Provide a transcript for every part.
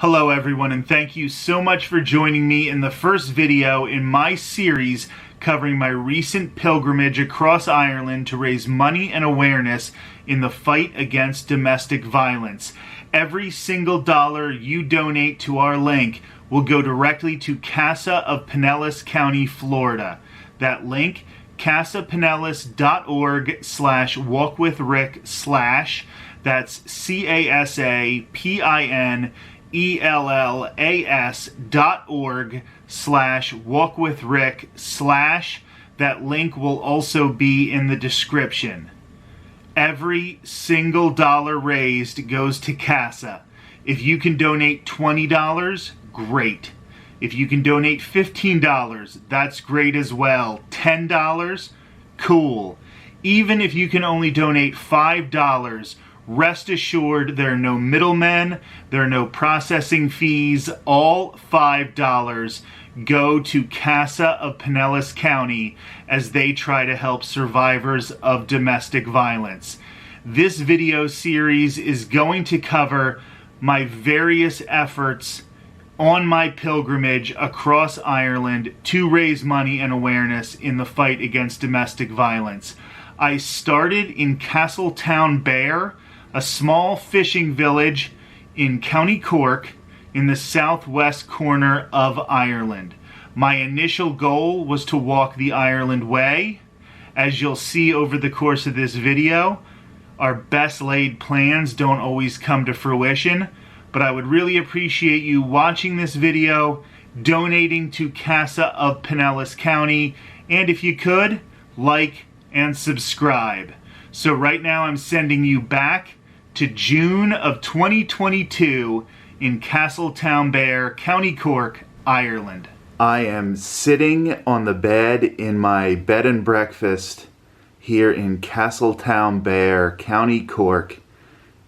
Hello everyone, and thank you so much for joining me in the first video in my series covering my recent pilgrimage across Ireland to raise money and awareness in the fight against domestic violence. Every single dollar you donate to our link will go directly to CASA of Pinellas County, Florida. That link, casapinellas.org/walkwithrick/ that's CASAPINELLAS.org/walkwithrick/ that link will also be in the description. Every single dollar raised goes to CASA. If you can donate $20, great. If you can donate $15, that's great as well. $10, cool. Even if you can only donate $5, rest assured there are no middlemen, there are no processing fees. All $5 go to CASA of Pinellas County as they try to help survivors of domestic violence. This video series is going to cover my various efforts on my pilgrimage across Ireland to raise money and awareness in the fight against domestic violence. I started in Castletownbere, a small fishing village in County Cork in the southwest corner of Ireland. My initial goal was to walk the Ireland Way. As you'll see over the course of this video, our best laid plans don't always come to fruition, but I would really appreciate you watching this video, donating to CASA of Pinellas County, and if you could, like and subscribe. So right now I'm sending you back to June of 2022 in Castletownbere, County Cork, Ireland. I am sitting on the bed in my bed and breakfast here in Castletownbere, County Cork,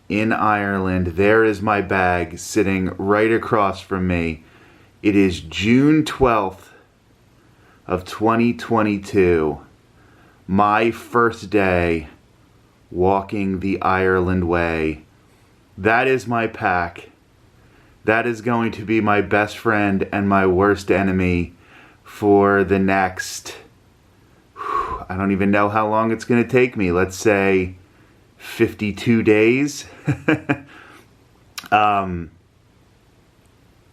in Ireland. There is my bag sitting right across from me. It is June 12th of 2022, my first day walking the Ireland Way. That is my pack. That is going to be my best friend and my worst enemy for the next, I don't even know how long it's going to take me. Let's say 52 days.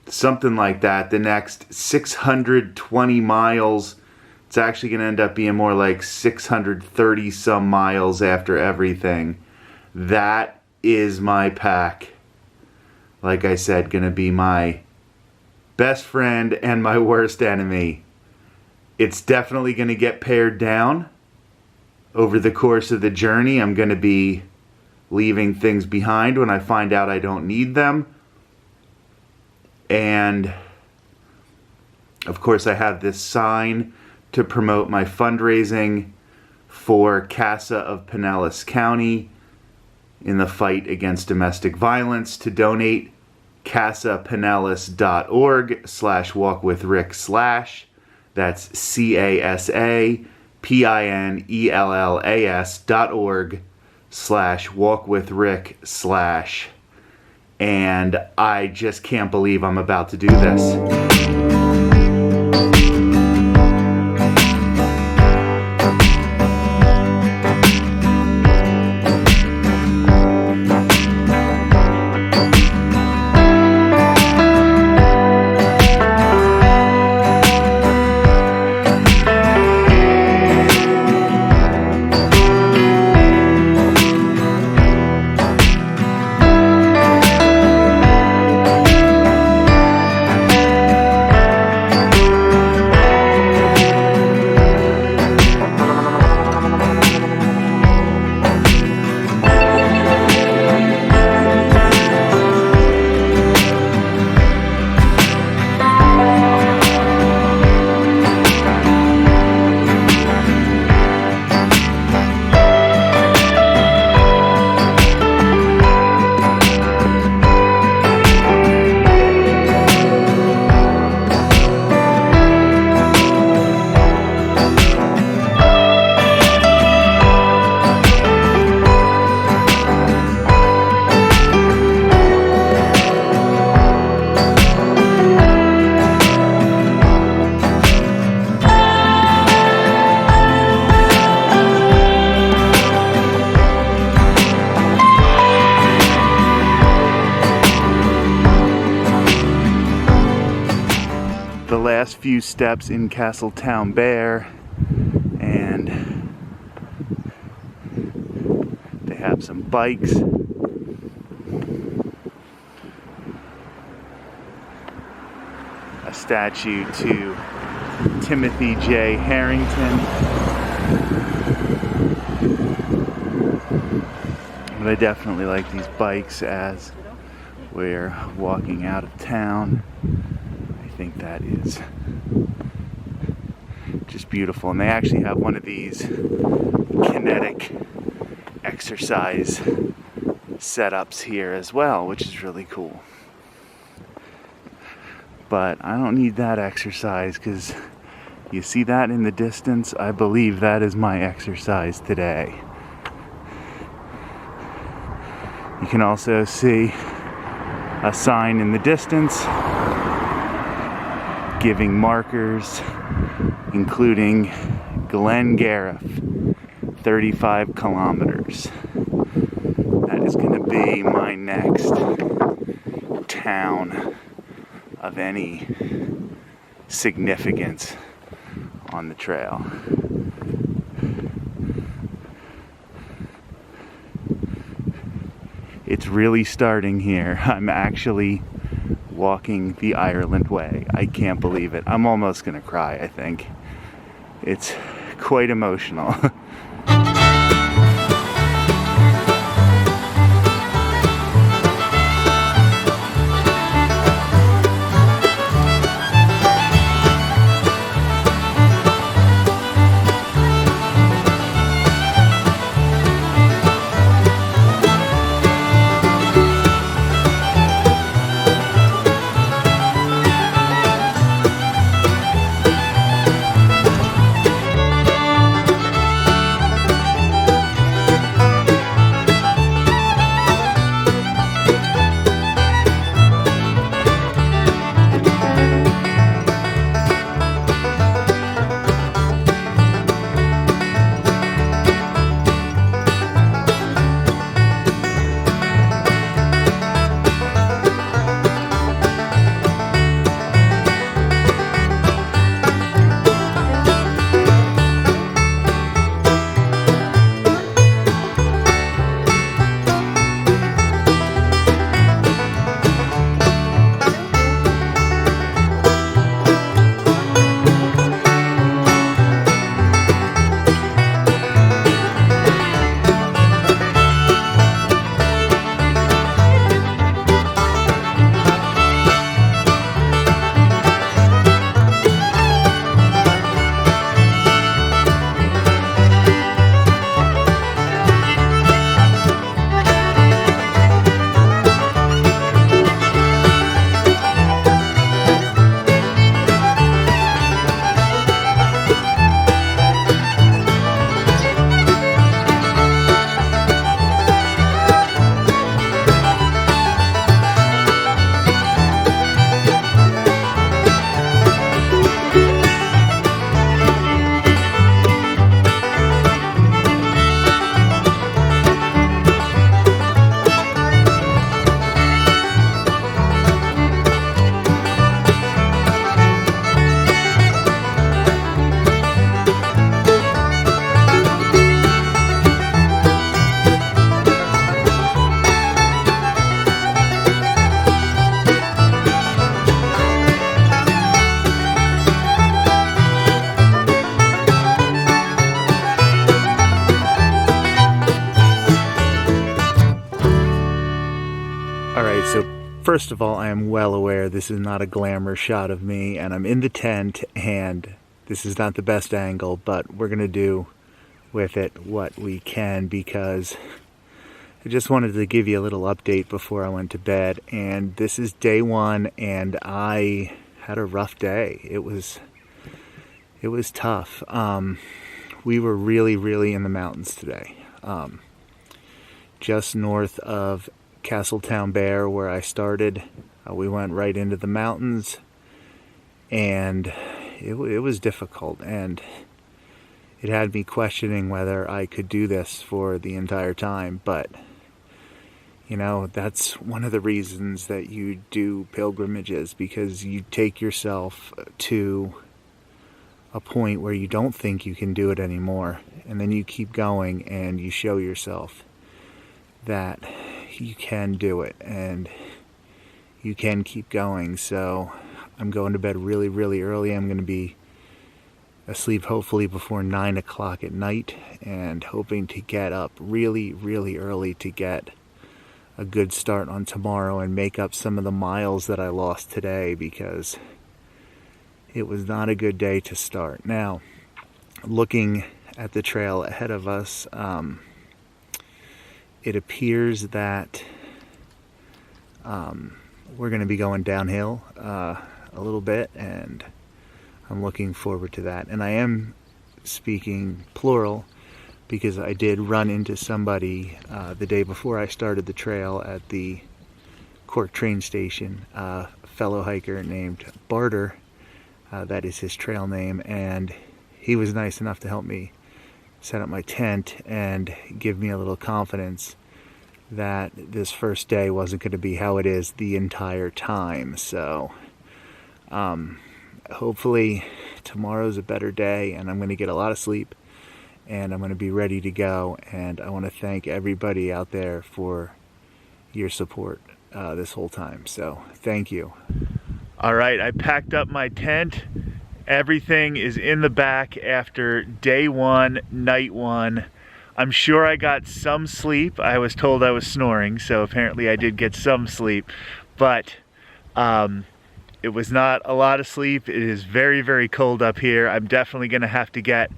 Something like that. The next 620 miles. It's actually going to end up being more like 630 some miles after everything. That is my pack. Like I said, going to be my best friend and my worst enemy. It's definitely going to get pared down over the course of the journey. I'm going to be leaving things behind when I find out I don't need them. And of course I have this sign to promote my fundraising for CASA of Pinellas County in the fight against domestic violence. To donate, casapinellas.org/walkwithrick/. That's CASAPINELLAS.org/walkwithrick/. And I just can't believe I'm about to do this. the last few steps in Castletown Bear, and they have some bikes. A statue to Timothy J. Harrington. But I definitely like these bikes as we're walking out of town. I think that is just beautiful. And they actually have one of these kinetic exercise setups here as well, which is really cool. But I don't need that exercise, because you see that in the distance? I believe that is my exercise today. You can also see a sign in the distance giving markers, including Glen Gariff, 35 kilometers. That is going to be my next town of any significance on the trail. It's really starting here. I'm actually walking the Ireland way. I can't believe it. I'm almost gonna cry, I think. It's quite emotional. First of all, I am well aware this is not a glamour shot of me, and I'm in the tent, and this is not the best angle, but we're going to do with it what we can, because I just wanted to give you a little update before I went to bed. And this is day one, and I had a rough day. It was tough. We were really in the mountains today. Just north of Castletown Bear, where I started, we went right into the mountains, and it was difficult, and it had me questioning whether I could do this for the entire time. But You know, that's one of the reasons that you do pilgrimages, because you take yourself to a point where you don't think you can do it anymore, and then you keep going and you show yourself that you can do it and you can keep going. So I'm going to bed really, really early. I'm going to be asleep hopefully before 9 o'clock at night, and hoping to get up really, really early to get a good start on tomorrow and make up some of the miles that I lost today, because it was not a good day to start. Now, looking at the trail ahead of us, it appears that we're going to be going downhill a little bit, and I'm looking forward to that. And I am speaking plural because I did run into somebody the day before I started the trail at the Cork train station, a fellow hiker named Barter, that is his trail name, and he was nice enough to help me set up my tent and give me a little confidence that this first day wasn't going to be how it is the entire time. So hopefully tomorrow's a better day, and I'm going to get a lot of sleep, and I'm going to be ready to go. And I want to thank everybody out there for your support this whole time. So thank you. All right, I packed up my tent. Everything is in the back after day one, night one. I'm sure I got some sleep. I was told I was snoring, so apparently I did get some sleep, but it was not a lot of sleep. It is very, very cold up here. I'm definitely gonna have to get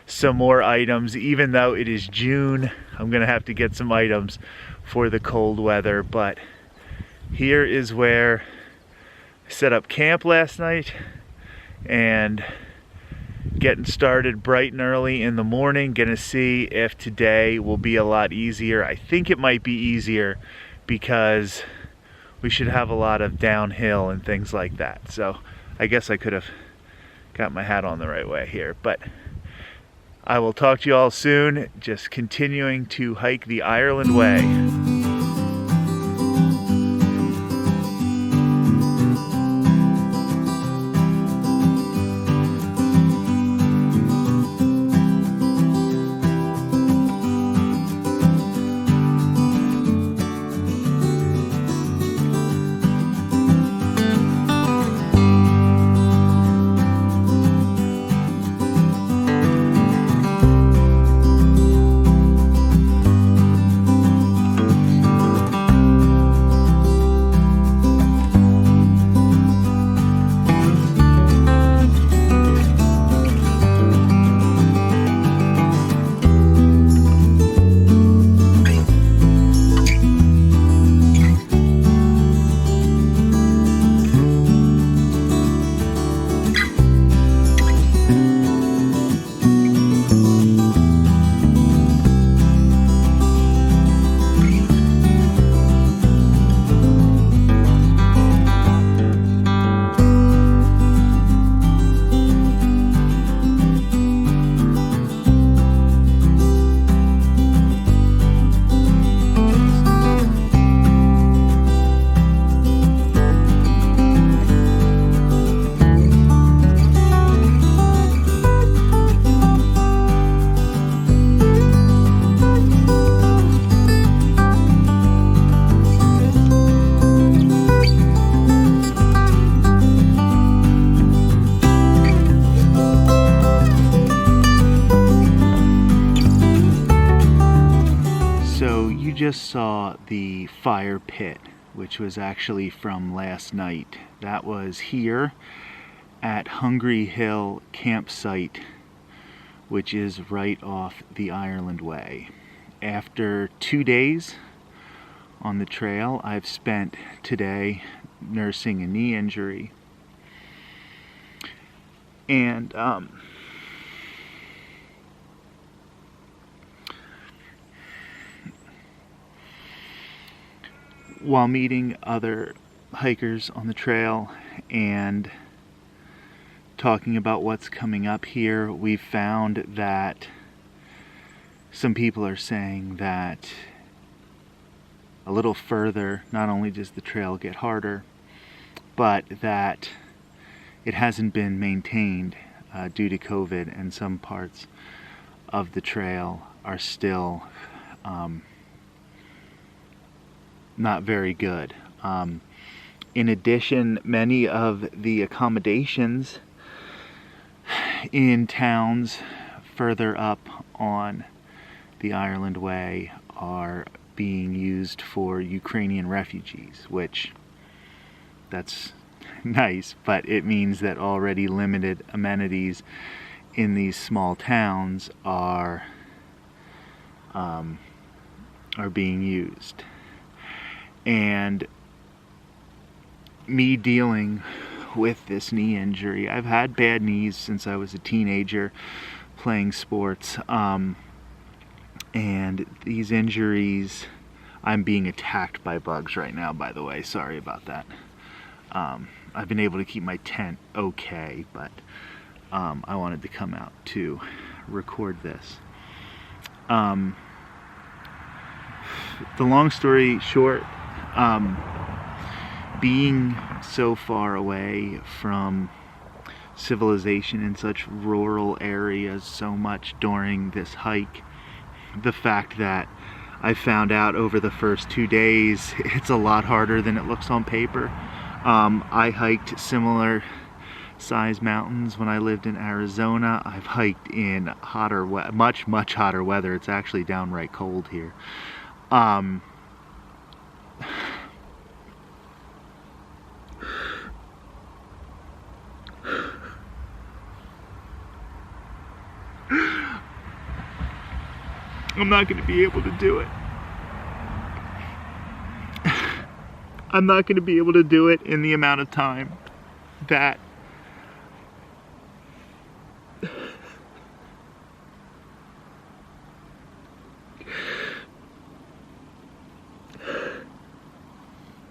some more items. Even though it is June, I'm gonna have to get some items for the cold weather. But here is where I set up camp last night, and getting started bright and early in the morning. Gonna see if today will be a lot easier. I think it might be easier because we should have a lot of downhill and things like that. So I guess I could have got my hat on the right way here, but I will talk to you all soon. Just continuing to hike the Ireland Way. Just saw the fire pit, which was actually from last night. That was here at Hungry Hill campsite, which is right off the Ireland Way. After 2 days on the trail, I've spent today nursing a knee injury, and while meeting other hikers on the trail and talking about what's coming up here, we've found that some people are saying that a little further, not only does the trail get harder, but that it hasn't been maintained due to COVID, and some parts of the trail are still not very good. In addition, many of the accommodations in towns further up on the Ireland Way are being used for Ukrainian refugees, which that's nice, but it means that already limited amenities in these small towns are being used. And me dealing with this knee injury, I've had bad knees since I was a teenager playing sports, and these injuries, I'm being attacked by bugs right now, by the way, sorry about that. I've been able to keep my tent okay, but I wanted to come out to record this. The long story short, being so far away from civilization in such rural areas so much during this hike, the fact that I found out over the first 2 days it's a lot harder than it looks on paper. I hiked similar size mountains when I lived in Arizona. I've hiked in hotter, much hotter weather. It's actually downright cold here. I'm not going to be able to do it. I'm not going to be able to do it in the amount of time that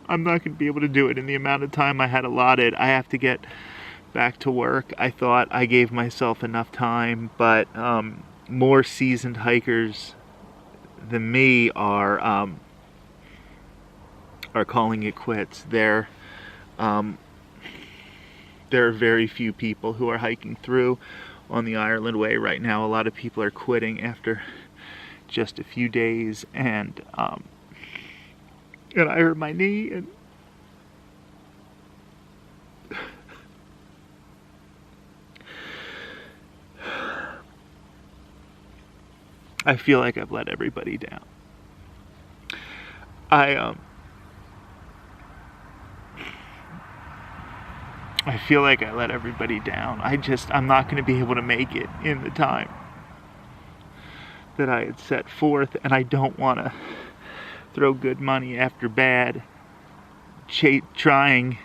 I'm not going to be able to do it in the amount of time I had allotted. I have to get back to work. I thought I gave myself enough time, but more seasoned hikers than me are calling it quits. There are very few people who are hiking through on the Ireland Way right now. A lot of people are quitting after just a few days, and I hurt my knee, and I feel like I've let everybody down. I feel like I let everybody down. I'm not going to be able to make it in the time that I had set forth, and I don't want to throw good money after bad, trying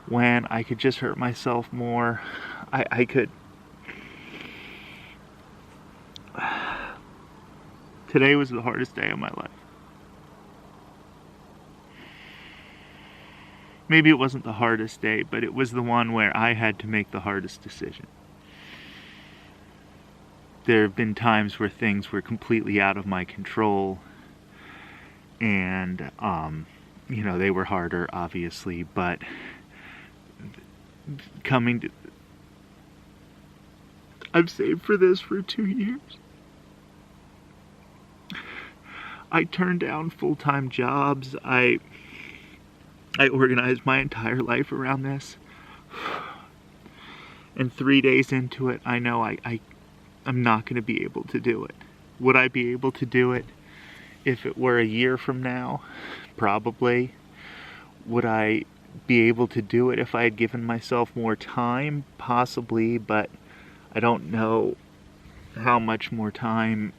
when I could just hurt myself more. I could. Today was the hardest day of my life. Maybe it wasn't the hardest day, but it was the one where I had to make the hardest decision. There have been times where things were completely out of my control, and they were harder, obviously, but I've saved for this for 2 years. I turned down full-time jobs. I organized my entire life around this. And 3 days into it, I know I'm not going to be able to do it. Would I be able to do it if it were a year from now? Probably. Would I be able to do it if I had given myself more time? Possibly, but I don't know how much more time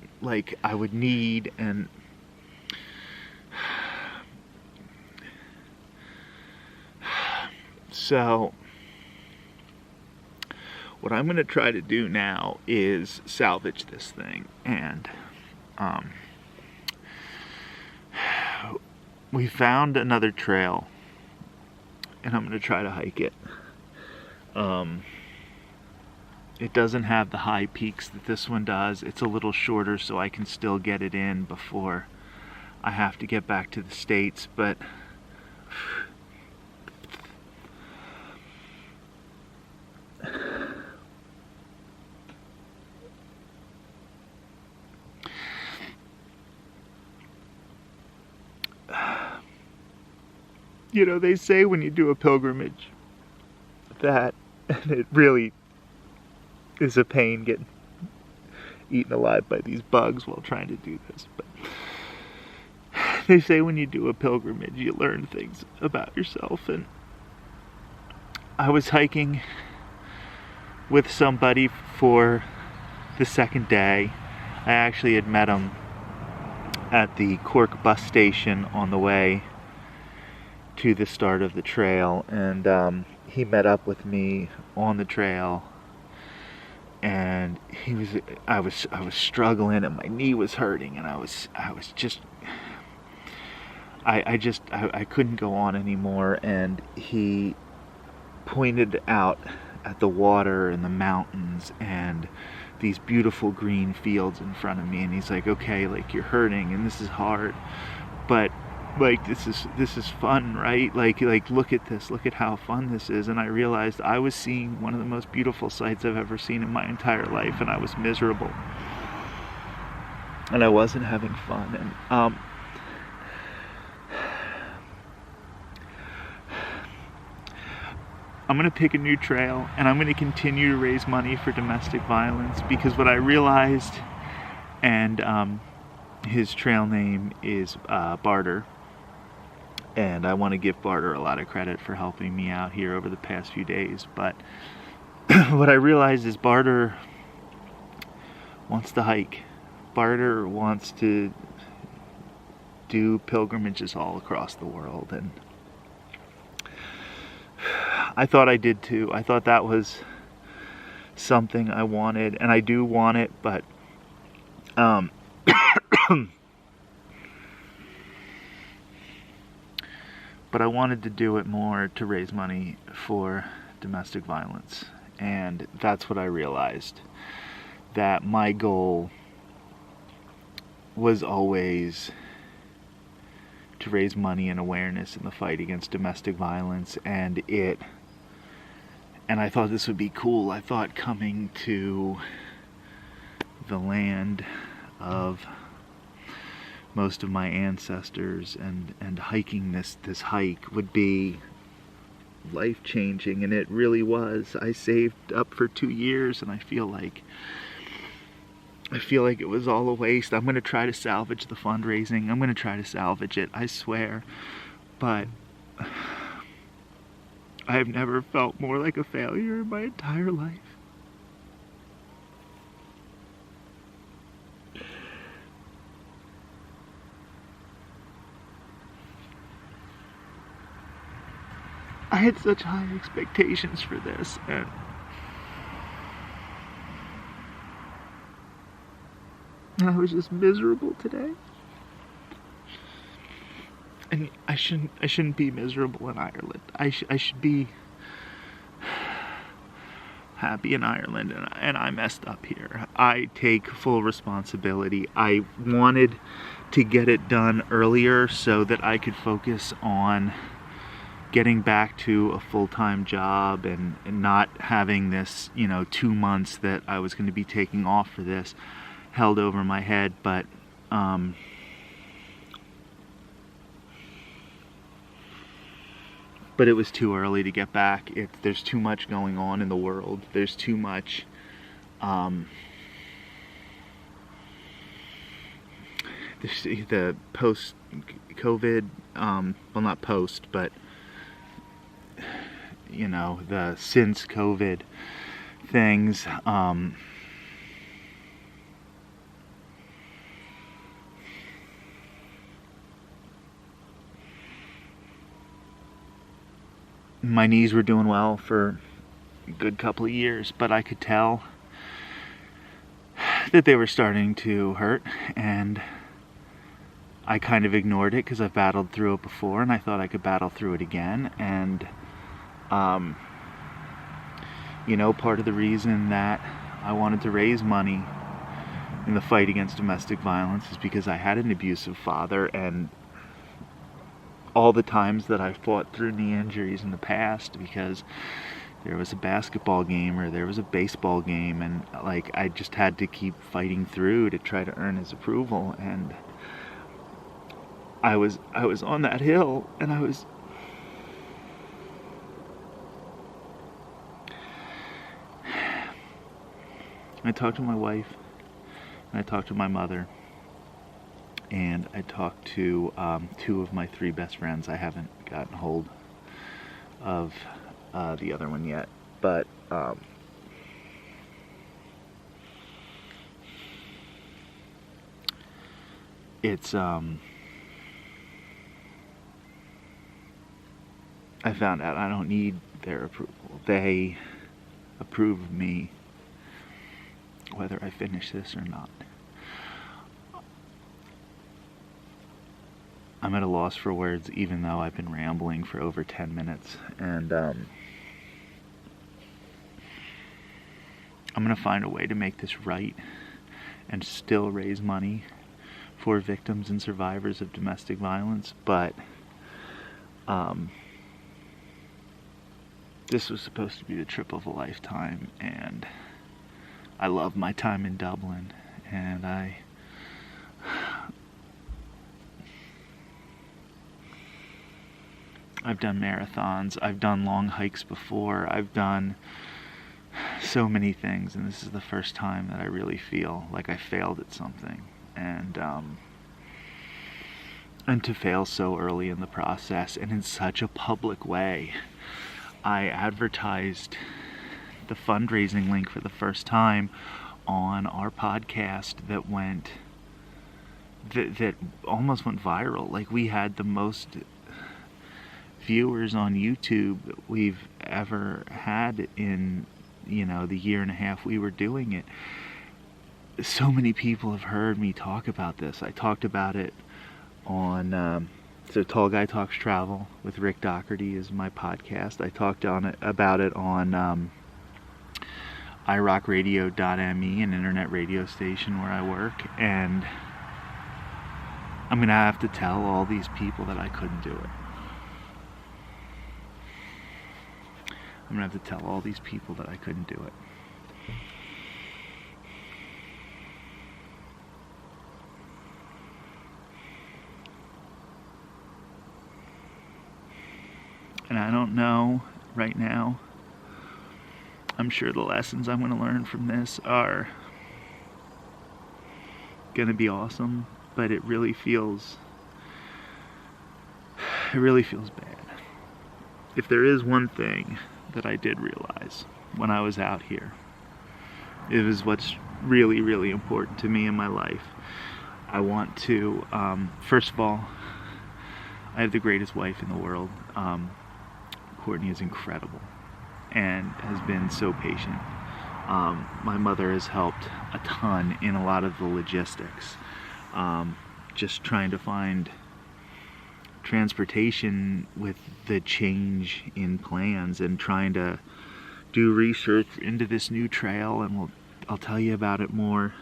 I would need, and so what I'm going to try to do now is salvage this thing, and we found another trail, and I'm going to try to hike it. It doesn't have the high peaks that this one does. It's a little shorter, so I can still get it in before I have to get back to the States, but you know, they say when you do a pilgrimage that, and it really is a pain getting eaten alive by these bugs while trying to do this, but they say when you do a pilgrimage you learn things about yourself. And I was hiking with somebody for the second day. I actually had met him at the Cork bus station on the way to the start of the trail, and he met up with me on the trail, and I was struggling, and my knee was hurting, and I couldn't go on anymore. And he pointed out at the water and the mountains and these beautiful green fields in front of me, and he's like, okay, like, you're hurting and this is hard, but like this is fun, right? Like look at this, look at how fun this is. And I realized I was seeing one of the most beautiful sights I've ever seen in my entire life, and I was miserable and I wasn't having fun. And I'm going to pick a new trail, and I'm going to continue to raise money for domestic violence, because what I realized, and his trail name is Barter, and I want to give Barter a lot of credit for helping me out here over the past few days, but what I realized is Barter wants to hike. Barter wants to do pilgrimages all across the world, and I thought I did too. I thought that was something I wanted, and I do want it, but but I wanted to do it more to raise money for domestic violence. And that's what I realized, that my goal was always to raise money and awareness in the fight against domestic violence. And I thought this would be cool. I thought coming to the land of most of my ancestors and hiking this hike would be life-changing, and it really was. I saved up for 2 years, and I feel like it was all a waste. I'm going to try to salvage the fundraising. I'm going to try to salvage it, I swear. But I have never felt more like a failure in my entire life. I had such high expectations for this, and I was just miserable today. And I shouldn't be miserable in Ireland. I should be happy in Ireland, and I messed up here. I take full responsibility. I wanted to get it done earlier so that I could focus on getting back to a full-time job and not having this, 2 months that I was going to be taking off for this held over my head. But it was too early to get back. There's too much going on in the world. There's too much the post-COVID, well, not post, but the since COVID things. My knees were doing well for a good couple of years, but I could tell that they were starting to hurt, and I kind of ignored it because I've battled through it before, and I thought I could battle through it again. And part of the reason that I wanted to raise money in the fight against domestic violence is because I had an abusive father, and all the times that I fought through knee injuries in the past because there was a basketball game or there was a baseball game, and like I just had to keep fighting through to try to earn his approval. And I was on that hill, and I talked to my wife, and I talked to my mother, and I talked to 2 of my 3 best friends. I haven't gotten hold of the other one yet, but it's I found out I don't need their approval. They approve of me whether I finish this or not. I'm at a loss for words, even though I've been rambling for over 10 minutes, and I'm gonna find a way to make this right and still raise money for victims and survivors of domestic violence, but this was supposed to be the trip of a lifetime, and I love my time in Dublin, and I've done marathons, I've done long hikes before, I've done so many things, and this is the first time that I really feel like I failed at something, and to fail so early in the process and in such a public way. I advertised the fundraising link for the first time on our podcast that almost went viral. Like, we had the most viewers on YouTube that we've ever had in, the year and a half we were doing it. So many people have heard me talk about this. I talked about it on so Tall Guy Talks Travel with Rick Doherty is my podcast. I talked about it on irockradio.me, an internet radio station where I work, and I'm gonna have to tell all these people that I couldn't do it. I'm gonna have to tell all these people that I couldn't do it. And I don't know right now. I'm sure the lessons I'm going to learn from this are going to be awesome, but it really feels bad. If there is one thing that I did realize when I was out here, it was what's really, really important to me in my life. I want to, first of all, I have the greatest wife in the world. Courtney is incredible and has been so patient. My mother has helped a ton in a lot of the logistics, just trying to find transportation with the change in plans and trying to do research into this new trail, and I'll tell you about it more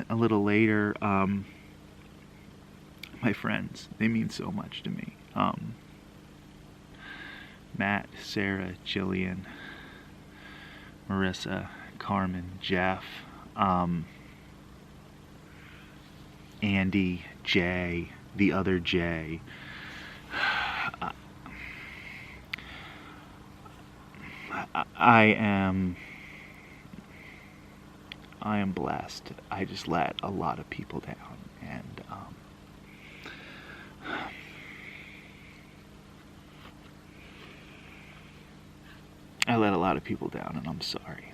a little later. My friends, they mean so much to me. Matt, Sarah, Jillian, Marissa, Carmen, Jeff, Andy, Jay, the other Jay. I am blessed. I just let a lot of people down, and I let a lot of people down, and I'm sorry.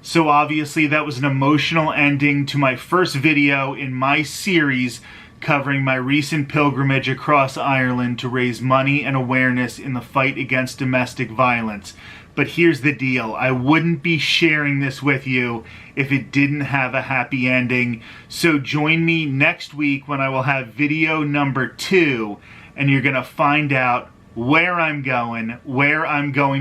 So obviously that was an emotional ending to my first video in my series covering my recent pilgrimage across Ireland to raise money and awareness in the fight against domestic violence. But here's the deal, I wouldn't be sharing this with you if it didn't have a happy ending. So join me next week when I will have video number 2, and you're gonna find out where I'm going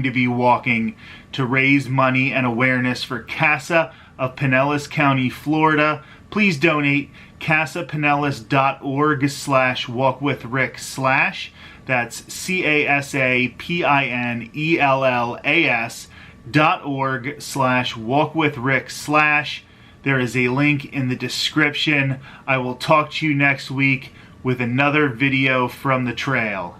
to be walking to raise money and awareness for CASA of Pinellas County, Florida. Please donate casapinellas.org/walkwithrick/ That's CASAPINELLAS.org/walkwithrick/ There is a link in the description. I will talk to you next week with another video from the trail.